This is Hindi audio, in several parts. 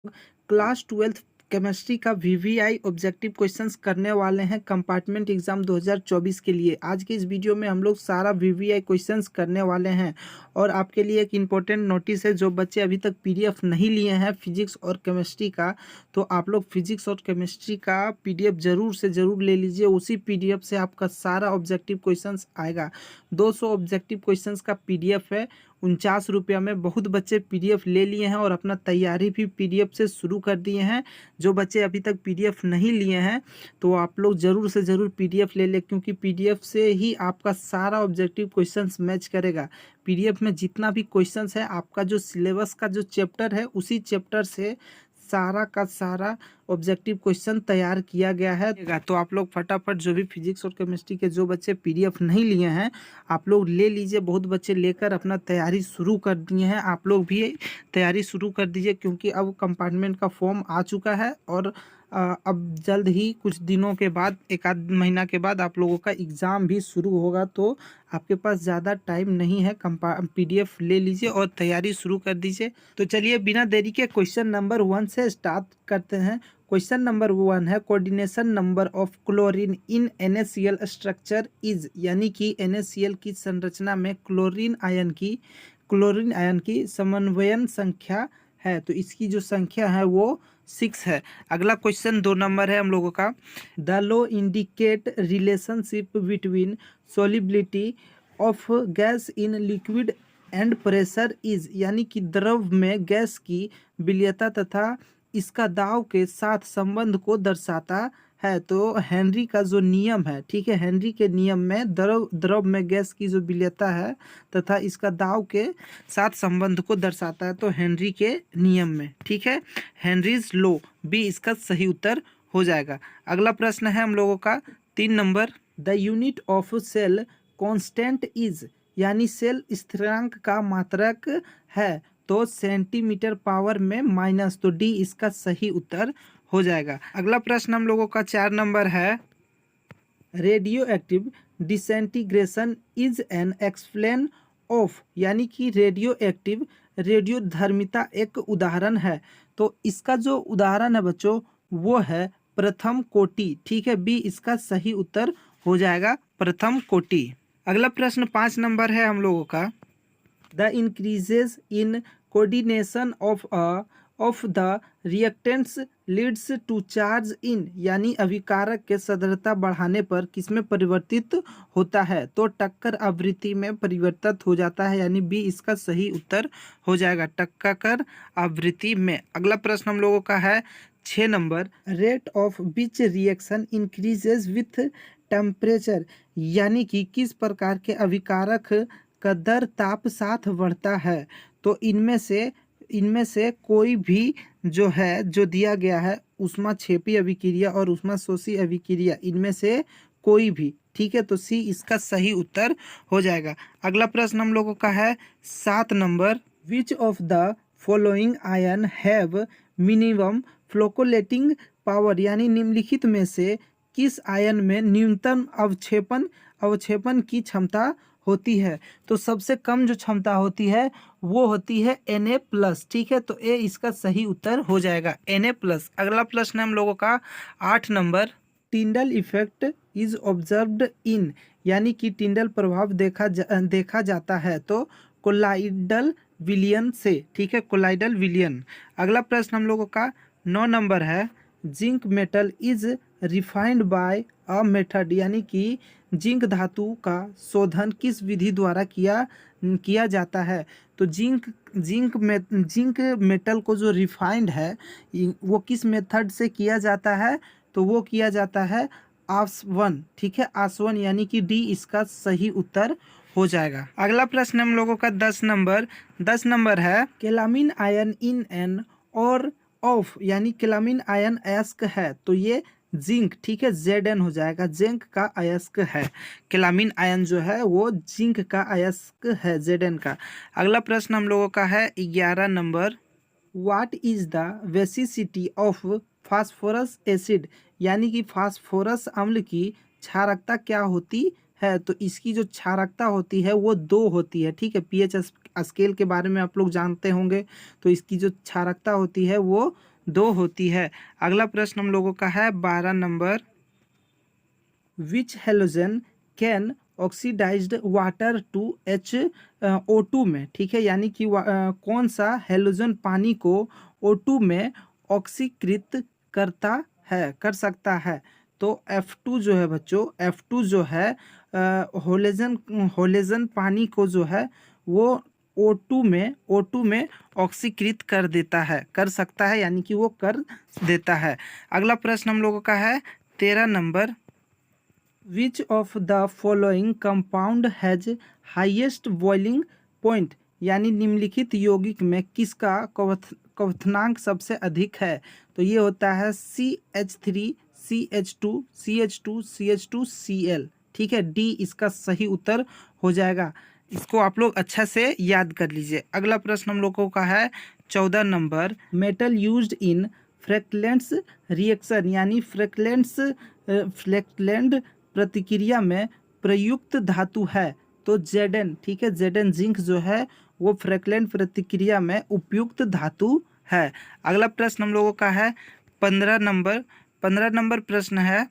क्लास 12th केमिस्ट्री का वीवीआई ऑब्जेक्टिव क्वेश्चंस करने वाले हैं कंपार्टमेंट एग्जाम 2024 के लिए। आज की इस वीडियो में हम लोग सारा वीवीआई क्वेश्चंस करने वाले हैं। और आपके लिए एक इम्पोर्टेंट नोटिस है, जो बच्चे अभी तक पीडीएफ नहीं लिए हैं फिजिक्स और केमिस्ट्री का, तो आप लोग फिजिक्स और केमिस्ट्री का पीडीएफ जरूर से ज़रूर ले लीजिए। उसी पीडीएफ से आपका सारा ऑब्जेक्टिव क्वेश्चंस आएगा। 200 ऑब्जेक्टिव क्वेश्चंस का पीडीएफ है 49 रुपया में। बहुत बच्चे पीडीएफ ले लिए हैं और अपना तैयारी भी पीडीएफ से शुरू कर दिए हैं। जो बच्चे अभी तक पीडीएफ नहीं लिए हैं तो आप लोग ज़रूर से ज़रूर पीडीएफ ले लें, क्योंकि पीडीएफ से ही आपका सारा ऑब्जेक्टिव क्वेश्चंस मैच करेगा। पीडीएफ में जितना भी क्वेश्चंस है, आपका जो सिलेबस का जो चैप्टर है उसी चैप्टर से सारा का सारा ऑब्जेक्टिव क्वेश्चन तैयार किया गया है। तो आप लोग फटाफट जो भी फिजिक्स और केमिस्ट्री के जो बच्चे पीडीएफ नहीं लिए हैं, आप लोग ले लीजिए। बहुत बच्चे लेकर अपना तैयारी शुरू कर दिए हैं। आप लोग भी तैयारी शुरू कर दीजिए, क्योंकि अब कंपार्टमेंट का फॉर्म आ चुका है और अब जल्द ही कुछ दिनों के बाद, एक आध महीना के बाद आप लोगों का एग्ज़ाम भी शुरू होगा। तो आपके पास ज़्यादा टाइम नहीं है, पीडीएफ ले लीजिए और तैयारी शुरू कर दीजिए। तो चलिए बिना देरी के क्वेश्चन नंबर 1 से स्टार्ट करते हैं। क्वेश्चन नंबर 1 है, coordination number of chlorine in NaCl structure is, यानी कि NaCl की संरचना में क्लोरीन आयन की समन्वयन संख्या है। तो इसकी जो संख्या है वो 6 है। अगला क्वेश्चन 2 नंबर है हम लोगों का, the low indicate relationship between solubility of gas in liquid and pressure is, यानी कि द्रव में गैस की विलयता तथा इसका दाब के साथ संबंध को दर्शाता है। तो हेनरी का जो नियम है, ठीक है, हेनरी के नियम में द्रव में गैस की जो विलयता है तथा इसका दाब के साथ संबंध को दर्शाता है, तो हेनरी के नियम में, ठीक है, हेनरीज लॉ, बी इसका सही उत्तर हो जाएगा। अगला प्रश्न है हम लोगों का 3 number, the unit of cell constant is, यानी सेल स्थिरांक का मात्रक है, तो सेंटीमीटर पावर में माइनस, तो डी इसका सही उत्तर हो जाएगा। अगला प्रश्न हम लोगों का 4 नंबर है, radio active disintegration is an explain of, यानी कि रेडियो एक्टिव रेडियोधर्मिता एक उदाहरण है। तो इसका जो उदाहरण है बच्चों वो है प्रथम कोटि, ठीक है, बी इसका सही उत्तर हो जाएगा, प्रथम कोटि। अगला प्रश्न 5 नंबर है हम लोगों का, the increases in coordination of the reactants leads to charge in, यानी अभिकारक के सांद्रता बढ़ाने पर किसमें परिवर्तित होता है, तो टक्कर आवृत्ति में परिवर्तित हो जाता है, यानी बी इसका सही उत्तर हो जाएगा, टक्कर आवृत्ति में। अगला प्रश्न हम लोगों का है 6 number, rate of which reaction increases with temperature, यानी कि किस प्रकार के अभिकारक का दर ताप साथ बढ़ता है। तो इनमें से कोई भी जो है, जो दिया गया है, ऊष्माक्षेपी अभिक्रिया और ऊष्माशोषी अभिक्रिया, इनमें से कोई भी, ठीक है, तो सी इसका सही उत्तर हो जाएगा। अगला प्रश्न हम लोगों का है 7 number, which of the following ion have minimum flocculating power, यानी निम्नलिखित में से किस आयन में न्यूनतम अवक्षेपण की क्षमता होती है। तो सबसे कम जो क्षमता होती है वो होती है Na+, ठीक है, तो ए इसका सही उत्तर हो जाएगा, Na+। अगला प्रश्न हम लोगों का 8 number, Tyndall effect is observed in, यानी कि टिंडल प्रभाव देखा जाता है, तो कोलाइडल विलियन से, ठीक है, कोलाइडल विलियन। अगला प्रश्न हम लोगों का 9 नंबर है, zinc metal is refined by a method, यानी कि जिंक धातु का शोधन किस विधि द्वारा किया जाता है। तो जिंक मेटल को जो रिफाइंड है वो किस मेथड से किया जाता है, तो वो किया जाता है आसवन, ठीक है, आसवन, यानी कि डी इसका सही उत्तर हो जाएगा। अगला प्रश्न हम लोगों का 10 नंबर है, कैलामिन आयन इन एन और ऑफ, यानी कैलामिन आयन अयस्क है, तो ये जिंक, ठीक है, Zn हो जाएगा, जिंक का अयस्क है। कैलामिन आयन जो है वो जिंक का अयस्क है, Zn का। अगला प्रश्न हम लोगों का है 11 number, what is the basicity of phosphorus acid, यानी कि फास्फोरस अम्ल की क्षारकता क्या होती है। तो इसकी जो क्षारकता होती है वो 2 होती है, ठीक है, पीएच स्केल के बारे में आप लोग जानते होंगे। तो इसकी जो क्षारकता होती है वो 2 होती है। अगला प्रश्न हम लोगों का है 12 number, which halogen can oxidized water to HO2 में, ठीक है, यानी कि कौन सा हेलोजन पानी को O2 में ऑक्सीकृत कर सकता है। तो F2 जो है बच्चों, F2 जो है होलेजन पानी को जो है वो O2 में ऑक्सीकृत कर देता है, कर सकता है, यानी कि वो कर देता है। अगला प्रश्न हम लोगों का है 13 number, which of the following compound has highest boiling point, यानी निम्नलिखित यौगिक में किसका क्वथनांक सबसे अधिक है। तो ये होता है CH3 CH2 CH2 CH2 Cl, ठीक है, डी इसका सही उत्तर हो जाएगा। इसको आप लोग अच्छा से याद कर लीजिए। अगला प्रश्न हम लोगों का है 14 number, metal used in Frankland's reaction, यानी फ्रैक्लेंट प्रतिक्रिया में प्रयुक्त धातु है। तो Zn, ठीक है, Zn जिंक जो है वो फ्रैक्लेंट प्रतिक्रिया में उपयुक्त धातु है। अगला प्रश्न हम लोगों का है 15 नंबर, 15 नंबर प्रश्न है,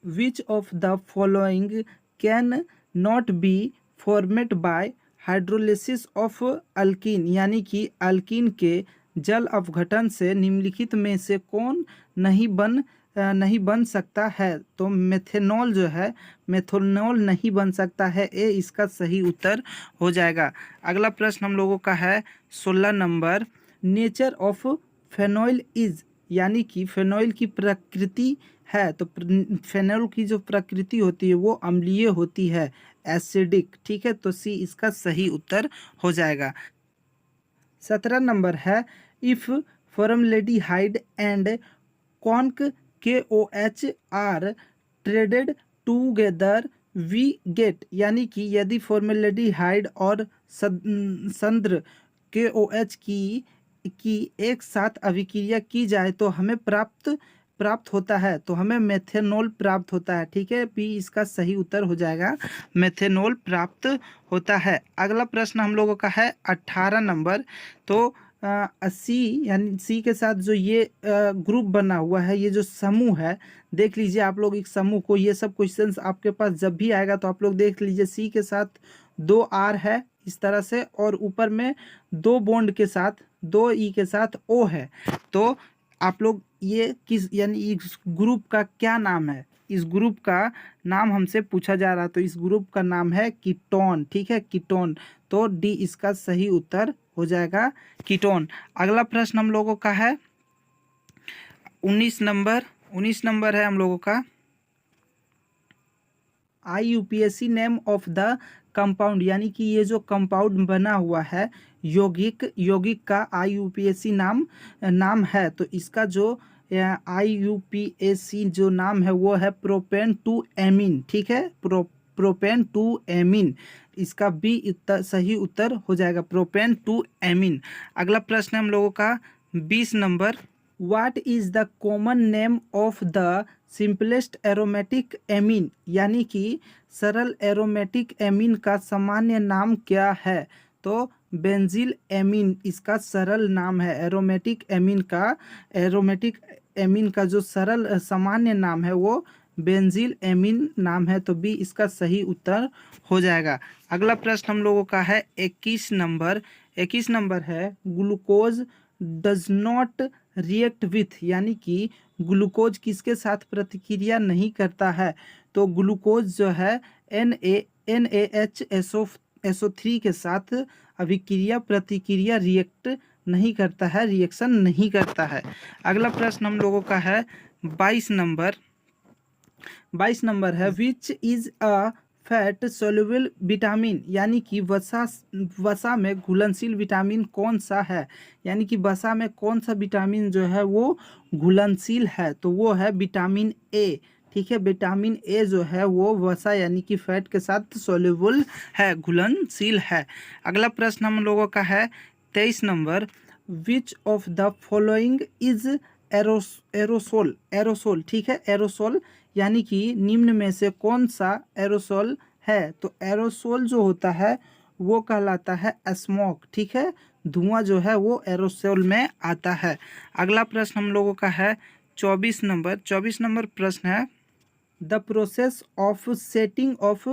which of the following can not be format bye hydrolysis of alkyne, यानी कि अल्कीन के जल अपघटन से निम्नलिखित में से कौन नहीं बन सकता है। तो मेथेनॉल जो है, मेथेनॉल नहीं बन सकता है, ए इसका सही उत्तर हो जाएगा। अगला प्रश्न हम लोगों का है 16 नंबर, नेचर ऑफ फेनॉइल इज, यानी कि फेनॉइल की प्रकृति है। तो फेनॉल की जो प्रकृति होती है वो अम्लीय होती है, एसिडिक, ठीक है, तो सी इसका सही उत्तर हो जाएगा। 17 नंबर है, if formaldehyde and conc KOH are treated together we get, यानी कि यदि फॉर्मल्डिहाइड और संद्र KOH की एक साथ अभिक्रिया की जाए तो हमें प्राप्त होता है, तो हमें मेथेनॉल प्राप्त होता है, ठीक है, बी इसका सही उत्तर हो जाएगा, मेथेनॉल प्राप्त होता है। अगला प्रश्न हम लोगों का है 18 नंबर, तो सी, यानी सी के साथ जो ये ग्रुप बना हुआ है, ये जो समूह है, देख लीजिए आप लोग एक समूह को, ये सब क्वेश्चंस आपके पास जब भी आएगा तो आप लोग देख लीजिए, सी के साथ 2 R है इस तरह से, और ऊपर में 2 बॉन्ड के साथ 2 E के साथ O है। तो आप लोग ये किस, यानी इस ग्रुप का क्या नाम है, इस ग्रुप का नाम हमसे पूछा जा रहा, तो इस ग्रुप का नाम है कीटोन, ठीक है, कीटोन, तो डी इसका सही उत्तर हो जाएगा, कीटोन। अगला प्रश्न हम लोगों का है 19 नंबर, 19 नंबर है हम लोगों का, IUPAC name of the compound, यानी कि ये जो कंपाउंड बना हुआ है यौगिक का IUPAC नाम है। तो इसका जो IUPAC जो नाम है वो है प्रोपेन टू एमीन, ठीक है, प्रोपेन टू एमीन, इसका बी सही उत्तर हो जाएगा, प्रोपेन टू एमीन। अगला प्रश्न है हम लोगों का 20 number, what is the common name of the simplest aromatic amine, यानी कि सरल एरोमेटिक एमीन का सामान्य नाम क्या है। तो बेंजील एमीन इसका सरल नाम है, एरोमेटिक एमीन का जो सरल सामान्य नाम है वो बेंजील एमीन नाम है, तो बी इसका सही उत्तर हो जाएगा। अगला प्रश्न हम लोगों का है 21 नंबर, 21 नंबर है, glucose does not react with, यानी कि ग्लूकोज किसके साथ प्रतिक्रिया नहीं करता है। तो ग्लूकोज जो है NaHSO3 के साथ प्रतिक्रिया रिएक्ट नहीं करता है, रिएक्शन नहीं करता है। अगला प्रश्न हम लोगों का है 22 नंबर, 22 नंबर है, which is a fat soluble vitamin, यानी कि वसा में घुलनशील विटामिन कौन सा है, यानी कि वसा में कौन सा विटामिन जो है वो घुलनशील है, तो वो है विटामिन ए, ठीक है, विटामिन ए जो है वो वसा यानी कि फैट के साथ सोल्यूबल है, घुलनशील है। अगला प्रश्न हम लोगों का है 23 number, which of the following is aerosol, ठीक है, एरोसोल, यानी कि निम्न में से कौन सा एरोसोल है। तो एरोसोल जो होता है वो कहलाता है स्मोक, ठीक है, धुआं जो है वो एरोसोल में आता है। अगला प्रश्न हम लोगों का है 24 नंबर प्रश्न है the process of settling of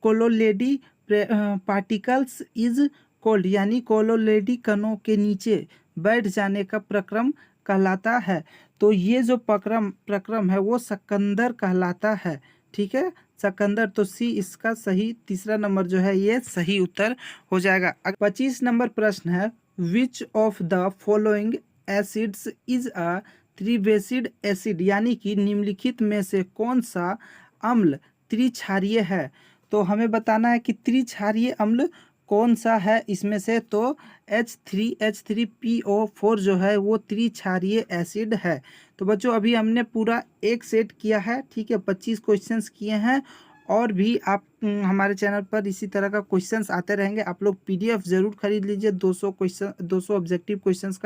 colloidal particles is called, यानी कोलोलेडी कणों के नीचे बैठ जाने का प्रक्रम कहलाता है। तो ये जो प्रक्रम है वो सकंदर कहलाता है। ठीक है, सकंदर। तो सी इसका सही, तीसरा नंबर जो है ये सही उत्तर हो जाएगा। 25 नंबर प्रश्न है which of the following acids is a tribasic acid, यानी कि निम्नलिखित में से कौन सा अम्ल त्रिक्षारीय है। तो हमें बताना है कि त्रिक्षारीय अम्ल कौन सा है इसमें से। तो H3PO4 जो है वो त्रिक्षारीय एसिड है। तो बच्चों अभी हमने पूरा एक सेट किया है। ठीक है, 25 क्वेश्चंस किए हैं और भी आप हमारे चैनल पर इसी तरह का क्वेश्चंस आते रहेंगे। आप लोग PDF ज़रूर खरीद लीजिए 200 ऑब्जेक्टिव क्वेश्चंस का।